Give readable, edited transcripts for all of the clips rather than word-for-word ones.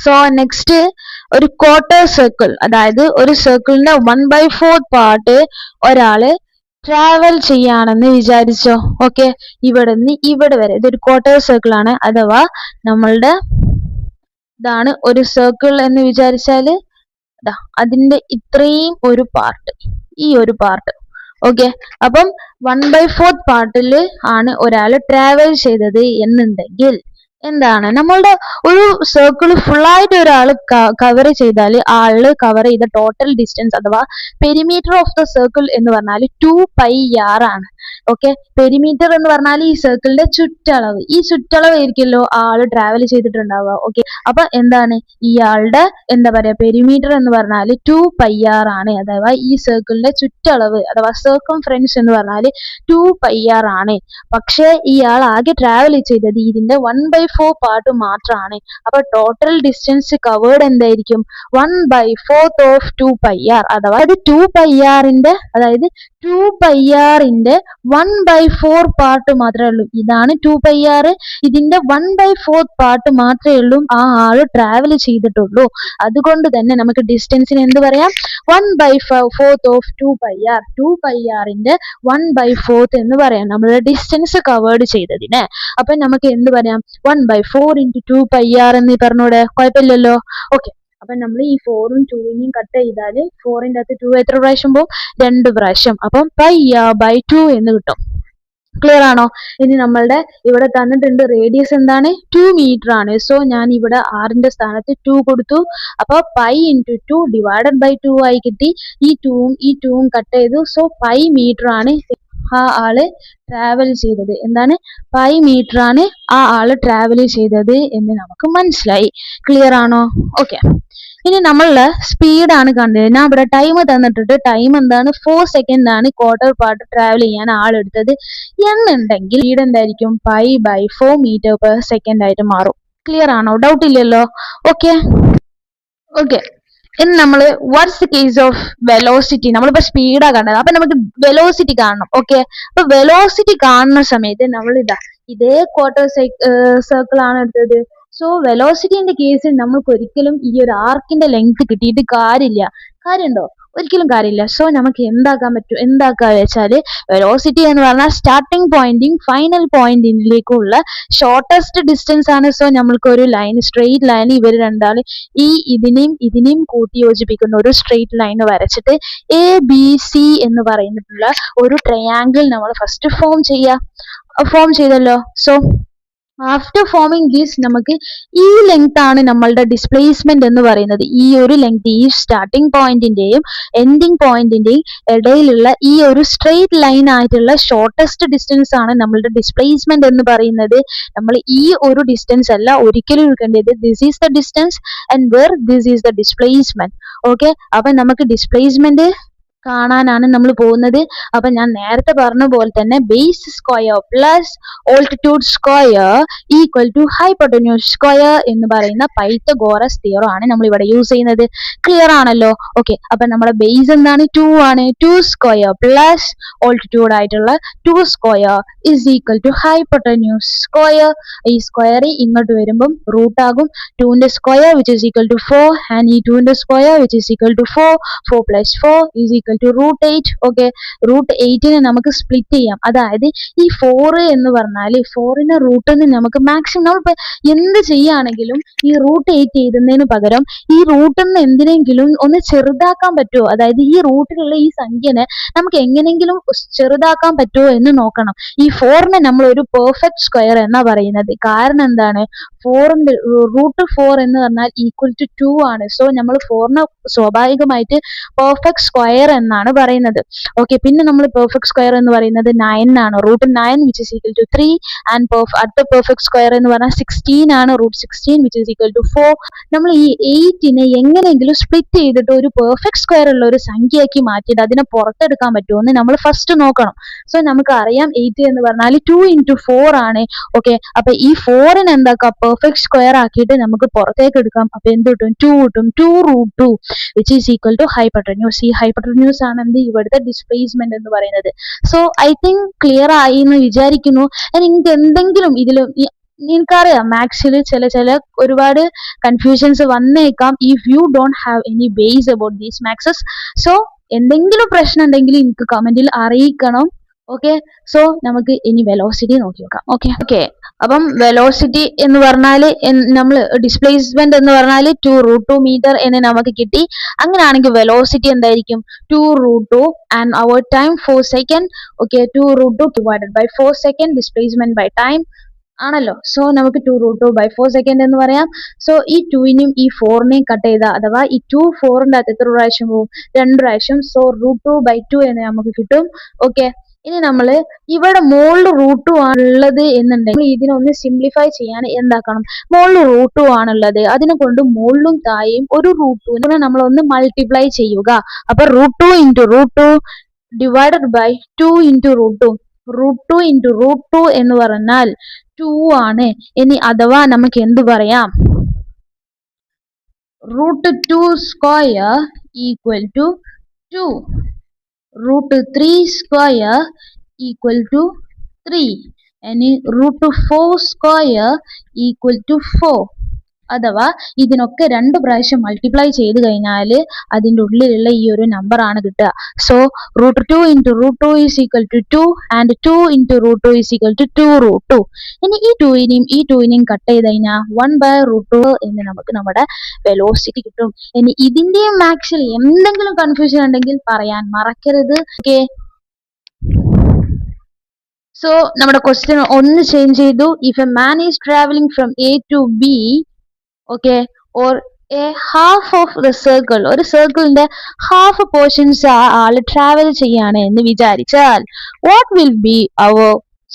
So next ഒരു quarter circle, അതായത് ഒരു സർക്കിളിന്റെ 1/4 പാർട്ട് ഒരാള് ട്രാവൽ ചെയ്യാണെന്ന് വിചാരിച്ചോ. ഓക്കെ, ഇവിടെ നിന്ന് ഇവിടെ വരെ ഇതൊരു ക്വാർട്ടർ സർക്കിൾ ആണ്, അഥവാ നമ്മളുടെ ഇതാണ് ഒരു സർക്കിൾ എന്ന് വിചാരിച്ചാല് അതിന്റെ ഇത്രയും ഒരു പാർട്ട്, ഈ ഒരു പാർട്ട്. ഓക്കെ, അപ്പം 1/4 പാർട്ടിൽ ആണ് ഒരാൾ ട്രാവൽ ചെയ്തത് എന്നുണ്ടെങ്കിൽ എന്താണ് നമ്മളുടെ ഒരു സർക്കിൾ ഫുള്ളായിട്ട് ഒരാൾ കവർ ചെയ്താൽ ആള് കവർ ചെയ്ത ടോട്ടൽ ഡിസ്റ്റൻസ് അഥവാ പെരിമീറ്റർ ഓഫ് ദ സർക്കിൾ എന്ന് പറഞ്ഞാൽ 2πr ആണ്. ഓക്കെ, പെരിമീറ്റർ എന്ന് പറഞ്ഞാൽ ഈ സർക്കിളിന്റെ ചുറ്റളവ്, ഈ ചുറ്റളവ് ആയിരിക്കുമല്ലോ ആള് ട്രാവൽ ചെയ്തിട്ടുണ്ടാവുക. ഓക്കെ, അപ്പൊ എന്താണ് ഇയാളുടെ എന്താ പറയാ പെരിമീറ്റർ എന്ന് പറഞ്ഞാൽ 2πr ആണ്, അഥവാ ഈ സർക്കിളിന്റെ ചുറ്റളവ് അഥവാ സർക്കംഫറൻസ് എന്ന് പറഞ്ഞാൽ 2πr ആണ്. പക്ഷെ ഇയാൾ ആകെ ട്രാവൽ ചെയ്തത് ഇതിന്റെ 1/4 പാർട്ട് മാത്രമാണ്. അപ്പൊ ടോട്ടൽ ഡിസ്റ്റൻസ് കവേർഡ് എന്തായിരിക്കും 1/4 ഓഫ് 2πr, അഥവാ 2πrന്റെ അതായത് 2πrന്റെ 1/4 പാർട്ട് മാത്രമേ ഉള്ളൂ. ഇതാണ് 2πr, ഇതിന്റെ 1/4 പാർട്ട് മാത്രമേ ഉള്ളൂ ആ ആള് ട്രാവൽ ചെയ്തിട്ടുള്ളൂ. അതുകൊണ്ട് തന്നെ നമുക്ക് ഡിസ്റ്റൻസിന് എന്ത് പറയാം 1/4 ഓഫ് 2πr, 2πrന്റെ 1/4 എന്ന് പറയാം നമ്മുടെ ഡിസ്റ്റൻസ് കവേർഡ് ചെയ്തതിന്. അപ്പൊ നമുക്ക് എന്ത് പറയാം 1/4 into 2πr എന്ന് പറഞ്ഞൂടെ, കുഴപ്പമില്ലല്ലോ. ഓക്കെ, അപ്പൊ നമ്മൾ ഈ 4ഉം 2നെയും കട്ട് ചെയ്താൽ 4ന്റെ അകത്ത് 2 എത്ര പ്രാവശ്യം പോകും 2 പ്രാവശ്യം, അപ്പം πr/2 എന്ന് കിട്ടും. ക്ലിയർ ആണോ? ഇനി നമ്മളുടെ ഇവിടെ തന്നിട്ടുണ്ട് റേഡിയസ് എന്താണ് 2 മീറ്റർ ആണ്. സോ ഞാൻ ഇവിടെ ആറിന്റെ സ്ഥാനത്ത് 2 കൊടുത്തു. അപ്പൊ π into 2 divided by 2 ആയി കിട്ടി. ഈ 2ഉം കട്ട് ചെയ്തു. സോ π മീറ്റർ ആണ് ആ ആള് ട്രാവൽ ചെയ്തത്. എന്താണ് π മീറ്റർ ആണ് ആ ആള് ട്രാവൽ ചെയ്തത് എന്ന് നമുക്ക് മനസ്സിലായി. ക്ലിയർ ആണോ? ഓക്കെ, ഇനി നമ്മളുടെ സ്പീഡാണ് കണ്ടത്. ഞാൻ ഇവിടെ ടൈം തന്നിട്ടുണ്ട്. ടൈം എന്താണ് 4 സെക്കൻഡ് ആണ് ക്വാർട്ടർ പാർട്ട് ട്രാവൽ ചെയ്യാൻ ആളെടുത്തത് എന്നുണ്ടെങ്കിൽ സ്പീഡ് എന്തായിരിക്കും π/4 മീറ്റർ പെർ സെക്കൻഡ് ആയിട്ട് മാറും. ക്ലിയർ ആണോ? ഡൗട്ട് ഇല്ലല്ലോ. ഓക്കെ ഓക്കെ ഇനി നമ്മള് what's the case of velocity. നമ്മളിപ്പോ സ്പീഡാ കണ്ടത്, അപ്പൊ നമുക്ക് വെലോസിറ്റി കാണണം. ഓക്കെ, അപ്പൊ വെലോസിറ്റി കാണുന്ന സമയത്ത് നമ്മൾ ഇതേ ക്വാർട്ടർ സർക്കിൾ ആണ് എടുത്തത്. സോ വെലോസിറ്റിന്റെ കേസിൽ നമ്മൾക്ക് ഒരിക്കലും ഈ ഒരു ആർക്കിന്റെ ലെങ്ത് കിട്ടിയിട്ട് കാര്യമുണ്ടോ? ഒരിക്കലും കാര്യമില്ല. സോ നമുക്ക് എന്താക്കാ വെച്ചാല് വെലോസിറ്റി എന്ന് പറഞ്ഞാൽ സ്റ്റാർട്ടിംഗ് പോയിന്റിങ് ഫൈനൽ പോയിന്റിലേക്കുള്ള ഷോർട്ടസ്റ്റ് ഡിസ്റ്റൻസ് ആണ്. സോ നമ്മൾക്ക് ഒരു ലൈൻ, സ്ട്രെയിറ്റ് ലൈൻ, ഇവർ രണ്ടാളും ഇതിനെയും കൂട്ടി യോജിപ്പിക്കുന്ന ഒരു സ്ട്രെയിറ്റ് ലൈൻ വരച്ചിട്ട് ABC എന്ന് പറയുന്നിട്ടുള്ള ഒരു ട്രയാങ്കിൾ നമ്മൾ ഫസ്റ്റ് ഫോം ചെയ്തല്ലോ. സോ ആഫ്റ്റർ ഫോമിങ് ദിസ് നമുക്ക് ഈ ലെങ്ത് ആണ് നമ്മളുടെ ഡിസ്പ്ലേസ്മെന്റ് എന്ന് പറയുന്നത്. ഈ ഒരു ലെങ്ത്, ഈ സ്റ്റാർട്ടിംഗ് പോയിന്റിന്റെയും എൻഡിങ് പോയിന്റിന്റെയും ഇടയിലുള്ള ഈ ഒരു സ്ട്രെയിറ്റ് ലൈൻ ആയിട്ടുള്ള ഷോർട്ടസ്റ്റ് ഡിസ്റ്റൻസ് ആണ് നമ്മളുടെ ഡിസ്പ്ലേസ്മെന്റ് എന്ന് പറയുന്നത്. നമ്മൾ ഈ ഒരു ഡിസ്റ്റൻസ് അല്ല ഒരിക്കലും എടുക്കേണ്ടത്. This is the distance and where this is the displacement. Okay, അപ്പൊ നമുക്ക് ഡിസ്പ്ലേസ്മെന്റ് കാണാനാണ് നമ്മൾ പോകുന്നത്. അപ്പൊ ഞാൻ നേരത്തെ പറഞ്ഞ പോലെ തന്നെ base square plus altitude square equal to hypotenuse square എന്ന് പറയുന്ന പൈത്തഗോറസ് തിയറം ആണ് നമ്മൾ ഇവിടെ യൂസ് ചെയ്യുന്നത്. ക്ലിയർ ആണല്ലോ? ഓക്കെ, അപ്പൊ നമ്മുടെ ബേസ് എന്താണ് 2 ആണ്. 2 സ്ക്വയർ പ്ലസ് ഓൾട്ടിറ്റ്യൂഡ് ആയിട്ടുള്ള 2 square is equal to hypotenuse square. ഈ സ്ക്വയർ ഇങ്ങോട്ട് വരുമ്പം റൂട്ട് ആകും. 2ന്റെ square which is equal to 4 and ഈ 2ന്റെ square which is equal to 4. 4 plus 4 is equal to √8. Okay, √8നെ നമുക്ക് സ്പ്ലിറ്റ് ചെയ്യാം. അതായത് ഈ 4 എന്ന് പറഞ്ഞാൽ 4ന്റെ റൂട്ടിന് നമുക്ക് മാക്സിമം നമ്മളിപ്പോ എന്ത് ചെയ്യുകയാണെങ്കിലും ഈ √8 എഴുതുന്നതിന് പകരം ഈ റൂട്ടിന് എന്തിനെങ്കിലും ഒന്ന് ചെറുതാക്കാൻ പറ്റുമോ, അതായത് ഈ റൂട്ടിലുള്ള ഈ സംഖ്യനെ നമുക്ക് എങ്ങനെയെങ്കിലും ചെറുതാക്കാൻ പറ്റുമോ എന്ന് നോക്കണം. ഈ 4നെ നമ്മൾ ഒരു പെർഫെക്റ്റ് സ്ക്വയർ എന്നാ പറയുന്നത്. കാരണം എന്താണ്, 4ന്റെ √4 എന്ന് പറഞ്ഞാൽ ഈക്വൽ ടു 2 ആണ്. സോ നമ്മൾ 4നെ സ്വാഭാവികമായിട്ട് പെർഫെക്റ്റ് സ്ക്വയർ എന്നാണ് പറയുന്നത്. ഓക്കെ, പിന്നെ നമ്മൾ പെർഫെക്റ്റ് സ്ക്വയർ എന്ന് പറയുന്നത് 9 ആണ്. √9 which is equal to 3 and അടുത്ത പെർഫെക്റ്റ് സ്ക്വയർ എന്ന് പറഞ്ഞാൽ 16 ആണ്. √16 വിച്ച് ഇസ് ഈക്വൽ ടു 4. നമ്മൾ ഈ 8നെ എങ്ങനെയെങ്കിലും സ്പ്ലിറ്റ് ചെയ്തിട്ട് ഒരു പെർഫെക്റ്റ് സ്ക്വയർ ഉള്ള ഒരു സംഖ്യയാക്കി മാറ്റിയിട്ട് അതിനെ പുറത്തെടുക്കാൻ പറ്റുമോ എന്ന് നമ്മൾ ഫസ്റ്റ് നോക്കണം. സോ നമുക്ക് അറിയാം 8 എന്ന് പറഞ്ഞാൽ 2 into 4 ആണ്. ഓക്കെ, അപ്പൊ ഈ 4നെ എന്താക്കാം പെർഫെക്റ്റ് സ്ക്വയർ ആക്കിയിട്ട് നമുക്ക് പുറത്തേക്ക് എടുക്കാം. അപ്പൊ എന്ത് കിട്ടും 2 കിട്ടും. 2√2 which is equal to hypotenuse. ഈ ഹൈപ്പോട്ടന്യൂസ് ആണ് ഇവിടുത്തെ ഡിസ്പ്ലേസ്മെന്റ് എന്ന് പറയുന്നത്. സോ ഐ തിങ്ക് ക്ലിയർ ആയി എന്ന് വിചാരിക്കുന്നു. നിങ്ങൾക്ക് എന്തെങ്കിലും ഇതിൽ നിനക്കറിയാം മാത്സിൽ ചില ഒരുപാട് കൺഫ്യൂഷൻസ് വന്നേക്കാം if you don't have any base about these maths. So എന്തെങ്കിലും പ്രശ്നം ഉണ്ടെങ്കിൽ എനിക്ക് കമന്റിൽ അറിയിക്കണം. ഓക്കെ, സോ നമുക്ക് ഇനി വെലോസിറ്റി നോക്കി നോക്കാം. ഓക്കെ, അപ്പം വെലോസിറ്റി എന്ന് പറഞ്ഞാല് നമ്മൾ ഡിസ്പ്ലേസ്മെന്റ് എന്ന് പറഞ്ഞാൽ 2√2 മീറ്റർ എന്ന് നമുക്ക് കിട്ടി. അങ്ങനെയാണെങ്കിൽ വെലോസിറ്റി എന്തായിരിക്കും? 2√2 and our time 4 second. Okay, 2√2 divided by 4 second displacement by time ആണല്ലോ. സോ നമുക്ക് 2√2 ബൈ 4 സെക്കൻഡ് എന്ന് പറയാം. സോ ഈ 2നെയും ഈ 4നെയും കട്ട് ചെയ്താൽ, അഥവാ ഈ 2 4ന്റെ അകത്ത് എത്ര പ്രാവശ്യം പോകും? 2 പ്രാവശ്യം. സോ √2 ബൈ 2 എന്ന് നമുക്ക് കിട്ടും. ഓക്കെ, ഇനി നമ്മൾ ഇവിടെ മുകളിൽ √2 ആണുള്ളത് എന്നുണ്ടെങ്കിൽ ഇതിനൊന്ന് സിംപ്ലിഫൈ ചെയ്യാൻ എന്താക്കണം? മുകളിൽ √2 ആണുള്ളത്, അതിനെ കൊണ്ട് മുകളിലും താഴെയും ഒരു √2 നമ്മൾ ഒന്ന് മൾട്ടിപ്ലൈ ചെയ്യുക. അപ്പൊ √2 into √2 divided by 2 into √2. √2 into √2 എന്ന് പറഞ്ഞാൽ 2 ആണ്. ഇനി അഥവാ നമുക്ക് എന്ത് പറയാം? √2 square equal to 2. √3 square equal to 3. ഇനി √4 സ്ക്വയർ ഈക്വൽ ടു 4. അഥവാ ഇതിനൊക്കെ 2 പ്രാവശ്യം മൾട്ടിപ്ലൈ ചെയ്ത് കഴിഞ്ഞാൽ അതിൻ്റെ ഉള്ളിലുള്ള ഈ ഒരു നമ്പർ ആണ് കിട്ടുക. So √2 into √2 is equal to 2 and 2 into √2 is equal to 2√2. ഇനി ഈ 2നെയും കട്ട് ചെയ്ത് കഴിഞ്ഞാൽ 1/√2 എന്ന് നമുക്ക് നമ്മുടെ വെലോസിറ്റി കിട്ടും. ഇനി ഇതിന്റെയും മാത്സിൽ എന്തെങ്കിലും കൺഫ്യൂഷൻ ഉണ്ടെങ്കിൽ പറയാൻ മറക്കരുത്. ഓക്കെ, സോ നമ്മുടെ ക്വസ്റ്റ്യൻ ഒന്ന് ചേഞ്ച് ചെയ്തു. If a man is travelling from A to B, okay, or a half of the circle, ഒരു സർക്കിളിന്റെ ഹാഫ് പോർഷൻസ് ആള് ട്രാവൽ ചെയ്യാണ് എന്ന് വിചാരിച്ചാൽ what will be our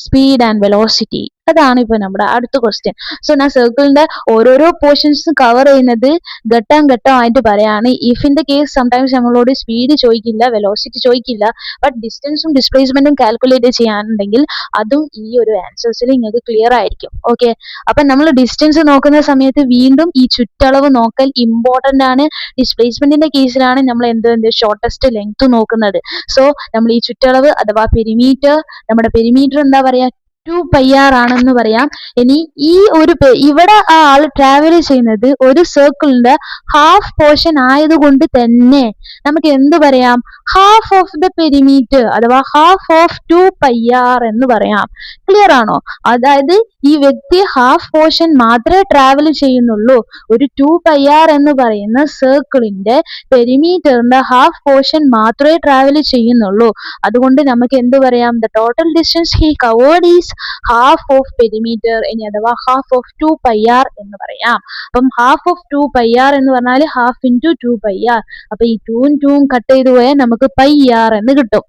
speed and velocity? അതാണ് ഇപ്പൊ നമ്മുടെ അടുത്ത ക്വസ്റ്റ്യൻ. സോ ഞാൻ സർക്കിളിന്റെ ഓരോരോ പോർഷൻസ് കവർ ചെയ്യുന്നത് ഘട്ടമായിട്ട് പറയാണ്. If in the case sometimes നമ്മളോട് സ്പീഡ് ചോദിക്കില്ല, വെലോസിറ്റി ചോദിക്കില്ല, ബട്ട് ഡിസ്റ്റൻസും ഡിസ്പ്ലേസ്മെന്റും കാൽക്കുലേറ്റ് ചെയ്യാനുണ്ടെങ്കിൽ അതും ഈ ഒരു ആൻസേഴ്സിൽ നിങ്ങൾക്ക് ക്ലിയർ ആയിരിക്കും. ഓക്കെ, അപ്പൊ നമ്മൾ ഡിസ്റ്റൻസ് നോക്കുന്ന സമയത്ത് വീണ്ടും ഈ ചുറ്റളവ് നോക്കൽ ഇമ്പോർട്ടന്റ് ആണ്. ഡിസ്പ്ലേസ്മെന്റിന്റെ കേസിലാണ് നമ്മൾ എന്ത് ഷോർട്ടസ്റ്റ് ലെങ്ത് നോക്കുന്നത്. സോ നമ്മൾ ഈ ചുറ്റളവ് അഥവാ പെരിമീറ്റർ, നമ്മുടെ പെരിമീറ്റർ എന്താ പറയാ? 2πr ആണെന്ന് പറയാം. ഇനി ഈ ഒരു ഇവിടെ ആ ആൾ ട്രാവൽ ചെയ്യുന്നത് ഒരു സർക്കിളിന്റെ ഹാഫ് പോർഷൻ ആയതുകൊണ്ട് തന്നെ നമുക്ക് എന്ത് പറയാം? ഹാഫ് ഓഫ് ദ പെരിമീറ്റർ അഥവാ ഹാഫ് ഓഫ് 2πr എന്ന് പറയാം. ക്ലിയർ ആണോ? അതായത് ഈ വ്യക്തി ഹാഫ് പോർഷൻ മാത്രമേ ട്രാവൽ ചെയ്യുന്നുള്ളൂ. ഒരു 2πr എന്ന് പറയുന്ന സർക്കിളിന്റെ പെരിമീറ്ററിന്റെ ഹാഫ് പോർഷൻ മാത്രമേ ട്രാവൽ ചെയ്യുന്നുള്ളൂ. അതുകൊണ്ട് നമുക്ക് എന്ത് പറയാം? The total distance he covered is half of perimeter, ഇനി അഥവാ ഹാഫ് ഓഫ് 2πr എന്ന് പറയാം. അപ്പം ഹാഫ് ഓഫ് 2πr എന്ന് പറഞ്ഞാൽ ഹാഫ് ഇൻറ്റു 2πr. അപ്പൊ ഈ 2ഉം 2ഉം കട്ട് ചെയ്ത് പോയാൽ നമുക്ക് πr എന്ന് കിട്ടും.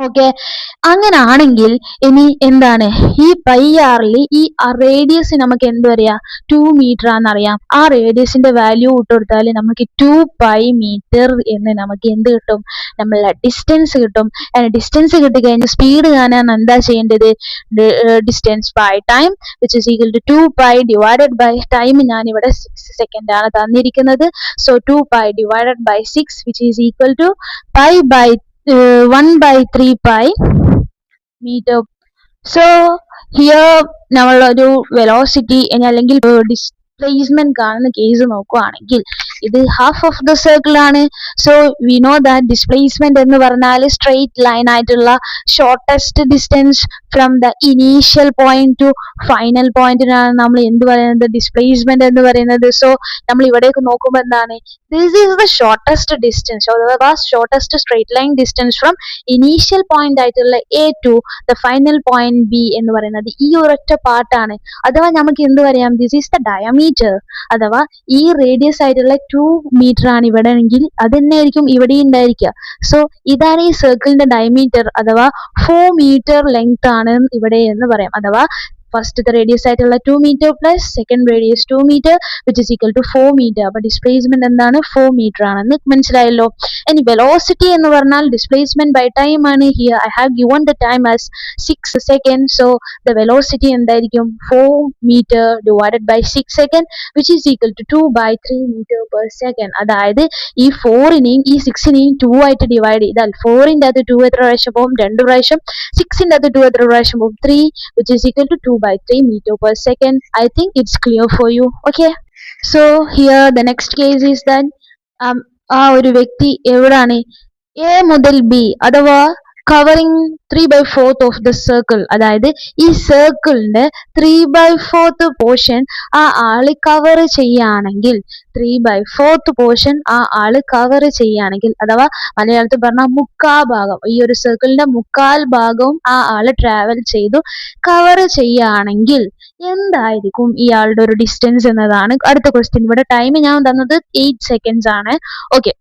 ഓക്കെ, അങ്ങനെ ആണെങ്കിൽ ഇനി എന്താണ് ഈ πrൽ ഈ റേഡിയസ് നമുക്ക് എന്ത് പറയാ? 2 മീറ്റർ ആണെന്നറിയാം. ആ റേഡിയസിന്റെ വാല്യൂ ഇട്ടുകൊടുത്താൽ നമുക്ക് 2π മീറ്റർ എന്ന് നമുക്ക് എന്ത് കിട്ടും? നമ്മളെ ഡിസ്റ്റൻസ് കിട്ടും. ഡിസ്റ്റൻസ് കിട്ടിക്കഴിഞ്ഞാൽ സ്പീഡ് കാണാൻ എന്താ ചെയ്യേണ്ടത്? Distance by time which is equal to 2π divided by time. ഞാൻ ഇവിടെ 6 സെക്കൻഡ് ആണ് തന്നിരിക്കുന്നത്. So 2π divided by 6 which is equal to π by 1/3π meter. So here നമ്മളൊരു വെലോസിറ്റി അല്ലെങ്കിൽ ഡിസ്പ്ലേസ്മെന്റ് കാണുന്ന കേസ് നോക്കുകയാണെങ്കിൽ ഇത് ഹാഫ് ഓഫ് ദ സർക്കിൾ ആണ്. So we know that displacement എന്ന് പറഞ്ഞാൽ സ്ട്രെയിറ്റ് ലൈൻ ആയിട്ടുള്ള shortest distance from the initial point to final പോയിന്റിനാണ് നമ്മൾ എന്ത് പറയുന്നത്? ഡിസ്പ്ലേസ്മെന്റ് എന്ന് പറയുന്നത്. സോ നമ്മൾ ഇവിടേക്ക് നോക്കുമ്പോൾ എന്താണ്? This is the shortest distance അഥവാ shortest straight line distance from initial point ആയിട്ടുള്ള A to the final point B എന്ന് പറയുന്നത് ഈ ഒരൊറ്റ പാർട്ടാണ്. അഥവാ നമുക്ക് എന്ത് പറയാം? ദിസ് ഈസ് ദ ഡയമീറ്റർ അഥവാ ഈ റേഡിയസ് ആയിട്ടുള്ള 2 മീറ്റർ ആണ് ഇവിടെ എങ്കിൽ അത് തന്നെ ആയിരിക്കും ഇവിടെ ഉണ്ടായിരിക്കുക. സോ ഇതാണ് ഈ സർക്കിളിന്റെ ഡയമീറ്റർ അഥവാ 4 മീറ്റർ ലെങ്ത് ആണ് ഇവിടെ എന്ന് പറയാം. അഥവാ ഫസ്റ്റത്തെ റേഡിയസ് ആയിട്ടുള്ള 2 metre plus second radius 2 metre which is equal to 4 metre. അപ്പൊ ഡിസ്പ്ലേസ്മെന്റ് എന്താണ്? 4 മീറ്റർ ആണെന്ന് മനസ്സിലായല്ലോ. ഇനി വെലോസിറ്റി എന്ന് പറഞ്ഞാൽ ഡിസ്പ്ലേസ്മെന്റ് ബൈ ടൈം ആണ്. Here I have given the time as 6 second. So the velocity എന്തായിരിക്കും? 4 metre divided by 6 second which is equal to 2/3 metre per second. അതായത് ഈ 4നെയും ഈ 6നെയും 2 ആയിട്ട് ഡിവൈഡ് ചെയ്താൽ 4ന്റെ അകത്ത് 2 എത്ര പ്രാവശ്യം പോകും? 2 പ്രാവശ്യം. 6ന്റെ അകത്ത് 2 എത്ര പ്രാവശ്യം പോകും? 3 which is equal to by 3 meter per second. I think it's clear for you. Okay. So here the next case is that ആ ഒരു വ്യക്തി എവിടാണ് എ മുതൽ ബി അഥവാ കവറിങ് 3/4 ഓഫ് ദ സർക്കിൾ, അതായത് ഈ സർക്കിളിന്റെ 3/4 പോർഷൻ ആ ആള് കവർ ചെയ്യുകയാണെങ്കിൽ 3/4 പോർഷൻ ആ ആള് കവർ ചെയ്യുകയാണെങ്കിൽ അഥവാ മലയാളത്തിൽ പറഞ്ഞ മുക്കാൽ ഭാഗം, ഈ ഒരു സർക്കിളിന്റെ മുക്കാൽ ഭാഗവും ആ ആള് ട്രാവൽ ചെയ്തു കവർ ചെയ്യുകയാണെങ്കിൽ എന്തായിരിക്കും ഇയാളുടെ ഒരു ഡിസ്റ്റൻസ് എന്നതാണ് അടുത്ത ക്വസ്റ്റ്യൻ. ഇവിടെ ടൈം ഞാൻ തന്നത് 8 seconds ആണ്. ഓക്കെ,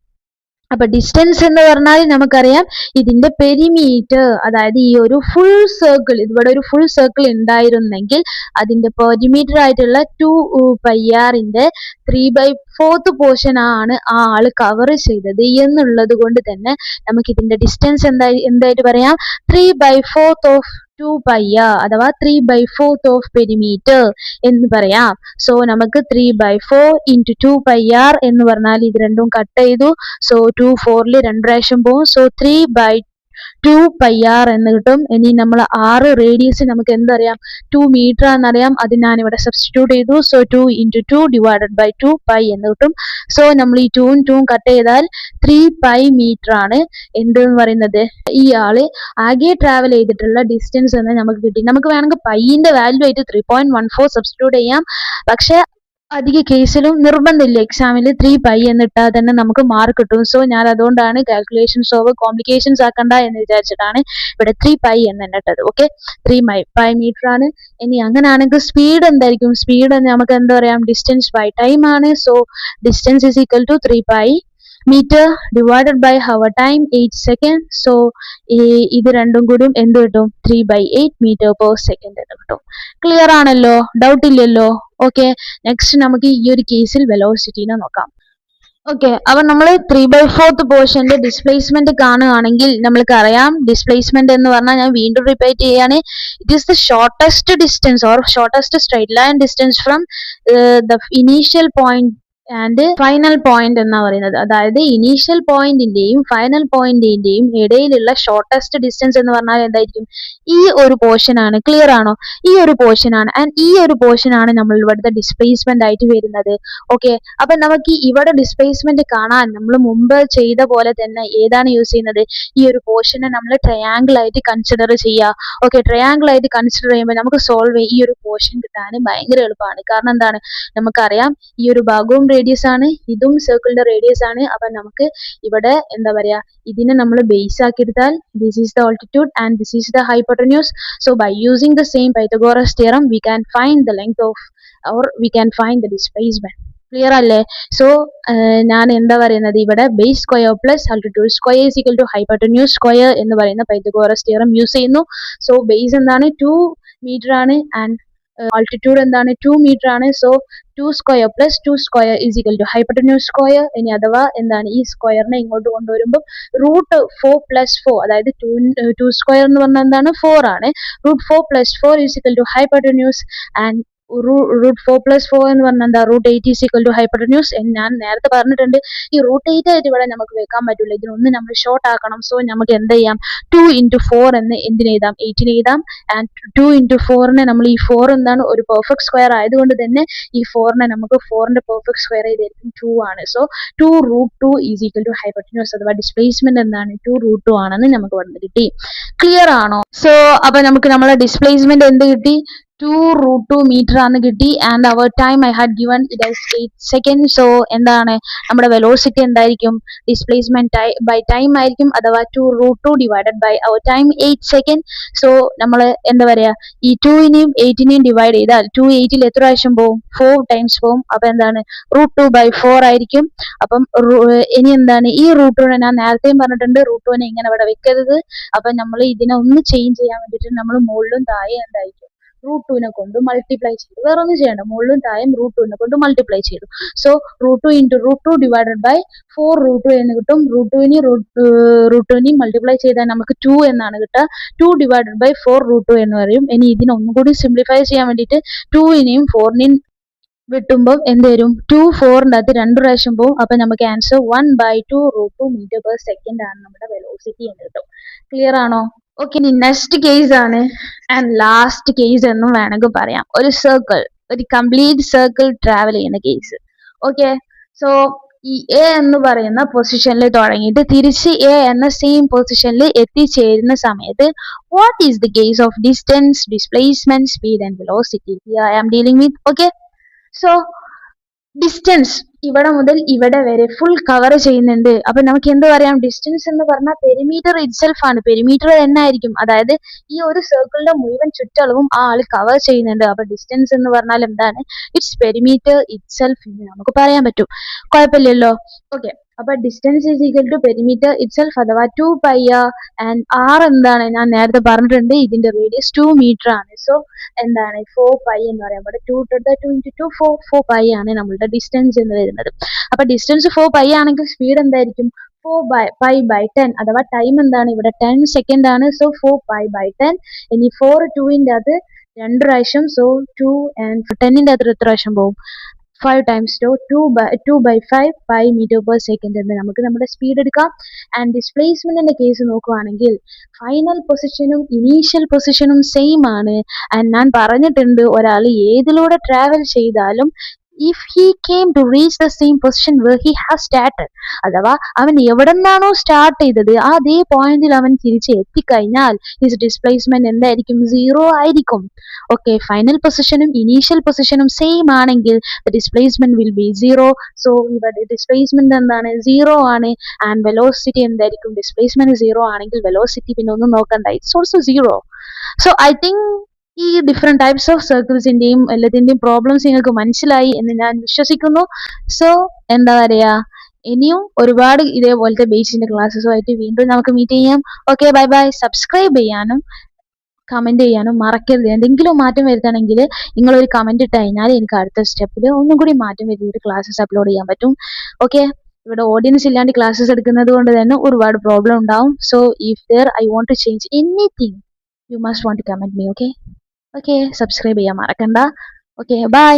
അപ്പൊ ഡിസ്റ്റൻസ് എന്ന് പറഞ്ഞാൽ നമുക്കറിയാം ഇതിന്റെ പെരിമീറ്റർ, അതായത് ഈ ഒരു ഫുൾ സർക്കിൾ, ഇവിടെ ഒരു ഫുൾ സർക്കിൾ ഉണ്ടായിരുന്നെങ്കിൽ അതിന്റെ പെരിമീറ്റർ ആയിട്ടുള്ള 2πrന്റെ 3/4 പോർഷൻ ആണ് ആ ആള് കവർ ചെയ്തത് എന്നുള്ളത് കൊണ്ട് തന്നെ നമുക്ക് ഇതിന്റെ ഡിസ്റ്റൻസ് എന്തായിട്ട് പറയാം, 3/4 ഓഫ് 2πr അഥവാ 3/4 ഓഫ് പെരിമീറ്റർ എന്ന് പറയാം. സോ നമുക്ക് 3/4 into 2πr എന്ന് പറഞ്ഞാൽ ഇത് രണ്ടും കട്ട് ചെയ്തു. സോ 2 4 2 പ്രാവശ്യം പോകും. സോ 3/2πr എന്ന് കിട്ടും. ഇനി നമ്മൾ 6 റേഡിയസ് നമുക്ക് എന്തറിയാം, 2 മീറ്റർ എന്നറിയാം. അത് ഞാൻ ഇവിടെ സബ്സ്റ്റിറ്റ്യൂട്ട് ചെയ്തു. സോ 2 into 2 divided by 2π എന്ന് കിട്ടും. സോ നമ്മൾ ഈ 2 ഉം 2 ഉം കട്ട് ചെയ്താൽ 3π മീറ്റർ ആണ് എന്തെന്ന് പറയുന്നത് ഈ ആള് ആകെ ട്രാവൽ ചെയ്തിട്ടുള്ള ഡിസ്റ്റൻസ് എന്ന് നമുക്ക് കിട്ടി. നമുക്ക് വേണമെങ്കിൽ പൈന്റെ വാല്യൂ ആയിട്ട് 3.14 സബ്സ്റ്റിറ്റ്യൂട്ട് ചെയ്യാം. പക്ഷെ അധിക കേസിലും നിർബന്ധമില്ല, എക്സാമിൽ 3π എന്നിട്ടാൽ തന്നെ നമുക്ക് മാർക്ക് കിട്ടും. സോ ഞാൻ അതുകൊണ്ടാണ് കാൽക്കുലേഷൻസ് ഓവർ കോംപ്ലിക്കേഷൻസ് ആക്കണ്ട എന്ന് വിചാരിച്ചിട്ടാണ് ഇവിടെ 3π എന്ന് ഇട്ടത്. ഓക്കെ, 3π മീറ്റർ ആണ്. ഇനി അങ്ങനെയാണെങ്കിൽ സ്പീഡ് എന്തായിരിക്കും, സ്പീഡ് നമുക്ക് എന്താ പറയാം, ഡിസ്റ്റൻസ് ബൈ ടൈം ആണ്. So distance is equal to 3π meter divided by our time 8 seconds. So ഇത് രണ്ടും കൂടും എന്ത് കിട്ടും, 3/8 meter per second എന്ന് കിട്ടും. ക്ലിയർ ആണല്ലോ, ഡൗട്ട് ഇല്ലല്ലോ. ഓക്കെ, നെക്സ്റ്റ് നമുക്ക് ഈ ഒരു കേസിൽ വെലോസിറ്റിനെ നോക്കാം. ഓക്കെ, അപ്പൊ നമ്മൾ 3/4 പോർഷന്റെ ഡിസ്പ്ലേസ്മെന്റ് കാണുകയാണെങ്കിൽ നമ്മൾക്ക് അറിയാം, ഡിസ്പ്ലേസ്മെന്റ് എന്ന് പറഞ്ഞാൽ ഞാൻ വീണ്ടും റിപ്പീറ്റ് ചെയ്യാണ്, it is the shortest distance or shortest straight line distance from the initial point and final point എന്നാ പറയുന്നത്. അതായത് ഇനീഷ്യൽ പോയിന്റിന്റെയും ഫൈനൽ പോയിന്റിന്റെയും ഇടയിലുള്ള ഷോർട്ടസ്റ്റ് ഡിസ്റ്റൻസ് എന്ന് പറഞ്ഞാൽ എന്തായിരിക്കും, ഈ ഒരു പോർഷൻ ആണ്. ക്ലിയർ ആണോ, ഈ ഒരു പോർഷൻ ആണ്. ആൻഡ് ഈ ഒരു പോർഷൻ ആണ് നമ്മൾ ഇവിടുത്തെ ഡിസ്പ്ലേസ്മെന്റ് ആയിട്ട് വരുന്നത്. ഓക്കെ, അപ്പൊ നമുക്ക് ഇവിടെ ഡിസ്പ്ലേസ്മെന്റ് കാണാൻ നമ്മൾ മുമ്പ് ചെയ്ത പോലെ തന്നെ ഏതാണ് യൂസ് ചെയ്യുന്നത്, ഈ ഒരു പോർഷനെ നമ്മൾ ട്രയാങ്കിൾ ആയിട്ട് കൺസിഡർ ചെയ്യുക. ഓക്കെ, ട്രയാങ്കിൾ ആയിട്ട് കൺസിഡർ ചെയ്യുമ്പോൾ നമുക്ക് സോൾവ് ഈ ഒരു പോർഷൻ കിട്ടാൻ ഭയങ്കര എളുപ്പമാണ്. കാരണം എന്താണ്, നമുക്കറിയാം ഈ ഒരു ഭാഗവും റേഡിയസ് ആണ്, ഇതും സർക്കിളിന്റെ റേഡിയസ് ആണ്. അപ്പൊ നമുക്ക് ഇവിടെ എന്താ പറയാ, ഇതിനെ നമ്മൾ ബേസ് ആക്കി എടുത്താൽ this is the altitude and this is the hypotenuse. So by using the same Pythagoras theorem we can find the length of or we can find the displacement. Clear അല്ലേ? സോ ഞാൻ എന്താ പറയുന്നത്, ഇവിടെ base square plus altitude square is equal to hypotenuse square എന്ന് പറയുന്ന Pythagoras theorem use ചെയ്യുന്നു. So base എന്താണ്, 2 metre ആണ് ആൻഡ് ആൾട്ടിറ്റ്യൂഡ് എന്താണ്, 2 മീറ്റർ ആണ്. So 2 square plus 2 square is equal to hypotenuse square. ഇനി അഥവാ എന്താണ്, ഈ സ്ക്വയറിനെ ഇങ്ങോട്ട് കൊണ്ടുവരുമ്പോൾ √4 + 4, അതായത് 2 സ്ക്വയർ എന്ന് പറഞ്ഞാൽ എന്താണ്, 4 ആണ്. √4 + 4 is equal to hypotenuse and √4 + 4 എന്ന് പറഞ്ഞാൽ എന്താ, √8 ഈസ് ഈക്വൽ ടു ഹൈപ്പോട്ടന്യൂസ്. ഞാൻ നേരത്തെ പറഞ്ഞിട്ടുണ്ട്, ഈ √8 ആയിട്ട് ഇവിടെ നമുക്ക് വെക്കാൻ പറ്റില്ല, ഇതിനൊന്ന് നമ്മൾ ഷോർട്ട് ആക്കണം. സോ നമുക്ക് എന്ത് ചെയ്യാം, 2 into 4 എന്ന് എന്തിന് എഴുതാം, 8 എഴുതാം. ആൻഡ് 2 into 4നെ നമ്മൾ ഈ 4 എന്താണ്, ഒരു പെർഫെക്റ്റ് സ്ക്വയർ ആയതുകൊണ്ട് തന്നെ ഈ 4നെ നമുക്ക് 4ന്റെ പെർഫെക്റ്റ് സ്ക്വയർ ചെയ്തായിരിക്കും 2 ആണ്. So 2√2 is equal to hypotenuse അഥവാ ഡിസ്പ്ലേസ്മെന്റ് എന്താണ്, 2√2 ആണെന്ന് നമുക്ക് വന്ന് കിട്ടി. ക്ലിയർ ആണോ? സോ അപ്പൊ നമുക്ക് നമ്മളെ ഡിസ്പ്ലേസ്മെന്റ് എന്ത് കിട്ടി, 2√2 മീറ്റർ ആണ് കിട്ടി. And our time I had given it as 8 seconds. So എന്താണ് നമ്മുടെ വെലോസിറ്റി എന്തായിരിക്കും, ഡിസ്പ്ലേസ്മെന്റ് ബൈ ടൈം ആയിരിക്കും, അഥവാ 2√2 divided by our time 8 seconds. So നമ്മൾ എന്താ പറയാ, ഈ 2നെയും 8നെയും ഡിവൈഡ് ചെയ്താൽ 2 8ൽ എത്ര പ്രാവശ്യം പോകും, 4 times പോകും. അപ്പൊ എന്താണ്, √2/4 ആയിരിക്കും. അപ്പം ഇനി എന്താണ്, ഈ √2നെ ഞാൻ നേരത്തെയും പറഞ്ഞിട്ടുണ്ട്, √2നെ ഇങ്ങനെ ഇവിടെ വെക്കരുത്. അപ്പൊ നമ്മൾ ഇതിനെ ഒന്ന് ചേഞ്ച് ചെയ്യാൻ വേണ്ടിയിട്ട് നമ്മൾ മുകളിലും താഴെ എന്തായിരിക്കും, √2നെ കൊണ്ട് മൾട്ടിപ്ലൈ ചെയ്തു. വേറെ ഒന്നും ചെയ്യണ്ട, മുകളിലും താഴെയും √2നെ കൊണ്ട് മൾട്ടിപ്ലൈ ചെയ്തു. സോ √2 into √2 ഡിവൈഡഡ് ബൈ 4√2 എന്ന് കിട്ടും. √2നെയും മൾട്ടിപ്ലൈ ചെയ്താൽ നമുക്ക് 2 എന്നാണ് കിട്ടുക. 2 ഡിവൈഡഡ് ബൈ 4√2 എന്ന് പറയും. ഇനി ഇതിനെ ഒന്നും കൂടി സിംപ്ലിഫൈ ചെയ്യാൻ വേണ്ടിയിട്ട് 2നെയും 4നെയും വെട്ടുമ്പോൾ എന്ത് വരും, 2 4ന്റെ അകത്ത് 2 പ്രാവശ്യം പോകും. അപ്പൊ നമുക്ക് ആൻസർ 1/2 √2 മീറ്റർ പെർ സെക്കൻഡ് ആണ് നമ്മുടെ വെലോസിറ്റി എന്ന് കിട്ടും. ക്ലിയർ ആണോ? ഓക്കെ, ഇനി നെക്സ്റ്റ് കേസ് ആണ് ആൻഡ് ലാസ്റ്റ് കേസ് എന്നും വേണമെങ്കിൽ പറയാം. ഒരു സർക്കിൾ, ഒരു കംപ്ലീറ്റ് സർക്കിൾ ട്രാവൽ ചെയ്യുന്ന കേസ്. ഓക്കെ, സോ ഈ എ എന്ന് പറയുന്ന പൊസിഷനിൽ തുടങ്ങിയിട്ട് തിരിച്ച് എ എന്ന സെയിം പൊസിഷനിൽ എത്തിച്ചേരുന്ന സമയത്ത് what is the case of distance, displacement, speed and velocity I am dealing with. Okay, so distance ഇവിടെ മുതൽ ഇവിടെ വരെ ഫുൾ കവർ ചെയ്യുന്നുണ്ട്. അപ്പൊ നമുക്ക് എന്ത് പറയാം? ഡിസ്റ്റൻസ് എന്ന് പറഞ്ഞാൽ പെരിമീറ്റർ ഇറ്റ്സെൽഫ് ആണ്. പെരിമീറ്റർ തന്നെ ആയിരിക്കും, അതായത് ഈ ഒരു സർക്കിളിന്റെ മുഴുവൻ ചുറ്റളവും ആ ആള് കവർ ചെയ്യുന്നുണ്ട്. അപ്പൊ ഡിസ്റ്റൻസ് എന്ന് പറഞ്ഞാൽ എന്താണ്? ഇറ്റ്സ് പെരിമീറ്റർ ഇറ്റ്സെൽഫ് എന്ന് നമുക്ക് പറയാൻ പറ്റും. കുഴപ്പമില്ലല്ലോ. ഓക്കെ, അപ്പൊ distance is equal to perimeter itself അഥവാ 2πr. ആൻഡ് ആർ എന്താണ്? ഞാൻ നേരത്തെ പറഞ്ഞിട്ടുണ്ട്, ഇതിന്റെ റേഡിയസ് 2 മീറ്റർ ആണ്. സോ എന്താണ് 4π എന്ന് പറയുമ്പോൾ 2 ആണ് നമ്മളുടെ ഡിസ്റ്റൻസ് എന്ന് വരുന്നത്. അപ്പൊ ഡിസ്റ്റൻസ് 4π ആണെങ്കിൽ സ്പീഡ് എന്തായിരിക്കും? 4π/10 അഥവാ ടൈം എന്താണ്? ഇവിടെ 10 സെക്കൻഡ് ആണ്. സോ 4π/10. ഇനി 4 2ന്റെ അത് 2 പ്രാവശ്യം. സോ 2 and 10ന്റെ അത് എത്ര പ്രാവശ്യം പോകും? 5 times 2/5 5 meter per second എന്ന് നമുക്ക് നമ്മുടെ സ്പീഡ് എടുക്കാം. ആൻഡ് ഡിസ്പ്ലേസ്മെന്റിന്റെ കേസ് നോക്കുവാണെങ്കിൽ ഫൈനൽ പൊസിഷനും ഇനീഷ്യൽ പൊസിഷനും സെയിം ആണ്. ആൻഡ് ഞാൻ പറഞ്ഞിട്ടുണ്ട്, ഒരാൾ ഏതിലൂടെ ട്രാവൽ ചെയ്താലും if he came to reach the same position where he has started, അഥവാ അവൻ എവിടെ നിന്നാണോ സ്റ്റാർട്ട് ചെയ്തത് അതേ പോയിന്റിൽ അവൻ തിരിച്ച് എത്തിക്കഴിഞ്ഞാൽ ഹിസ് ഡിസ്പ്ലേസ്മെന്റ് എന്തായിരിക്കും? 0 ആയിരിക്കും. ഓക്കെ, ഫൈനൽ പൊസിഷനും ഇനീഷ്യൽ പൊസിഷനും സെയിം ആണെങ്കിൽ the displacement will be 0. So ഇവിടെ ഡിസ്പ്ലേസ്മെന്റ് എന്താണ്? 0 ആണ്. ആൻഡ് വെലോസിറ്റി എന്തായിരിക്കും? ഡിസ്പ്ലേസ്മെന്റ് 0 ആണെങ്കിൽ വെലോസിറ്റി പിന്നെ ഒന്നും നോക്കണ്ട, it's also 0. So I think ഈ ഡിഫറെന്റ് ടൈപ്സ് ഓഫ് സർക്കിൾസിന്റെയും എല്ലാത്തിന്റെയും പ്രോബ്ലംസ് നിങ്ങൾക്ക് മനസ്സിലായി എന്ന് ഞാൻ വിശ്വസിക്കുന്നു. സോ എന്താ പറയാ, ഇനിയും ഒരുപാട് ഇതേപോലത്തെ ബേസിന്റെ ക്ലാസ്സുമായിട്ട് വീണ്ടും നമുക്ക് മീറ്റ് ചെയ്യാം. Okay, bye bye. സബ്സ്ക്രൈബ് ചെയ്യാനും കമന്റ് ചെയ്യാനും മറക്കരുത്. എന്തെങ്കിലും മാറ്റം വരുത്തണമെങ്കിൽ നിങ്ങൾ ഒരു കമന്റ് ഇട്ട് കഴിഞ്ഞാൽ എനിക്ക് അടുത്ത സ്റ്റെപ്പിൽ ഒന്നും കൂടി മാറ്റം വരുത്തിയിട്ട് ക്ലാസ്സസ് അപ്ലോഡ് ചെയ്യാൻ പറ്റും. ഓക്കെ, ഇവിടെ ഓഡിയൻസ് ഇല്ലാണ്ട് ക്ലാസ്സസ് എടുക്കുന്നത് കൊണ്ട് തന്നെ ഒരുപാട് പ്രോബ്ലം ഉണ്ടാവും. So if there I won't to change anything you must want to comment me. Okay, subscribe ചെയ്യാൻ മറക്കണ്ട. Okay, by.